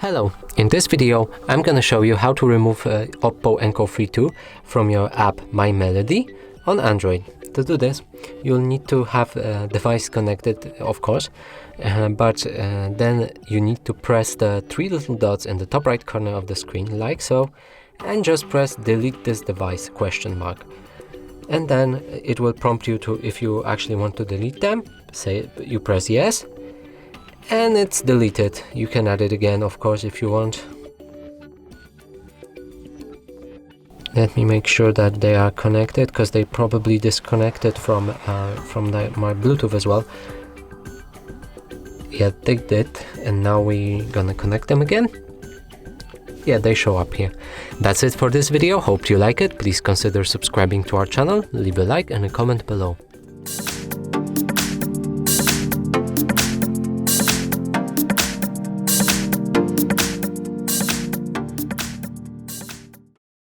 Hello, in this video I'm gonna show you how to remove OPPO Enco 3.2 from your app My Melody on Android. To do this, you'll need to have a device connected, of course, but then you need to press the three little dots in the top right corner of the screen, like so, and just press delete this device ? And then it will prompt you to, if you actually want to delete them, say you press yes, and it's deleted. You can add it again, of course, if you want. Let me make sure that they are connected, because they probably disconnected from my Bluetooth as well. Yeah, they did, and now we're gonna connect them again. Yeah, they show up here. That's it for this video. Hope you like it. Please consider subscribing to our channel, leave a like and a comment below.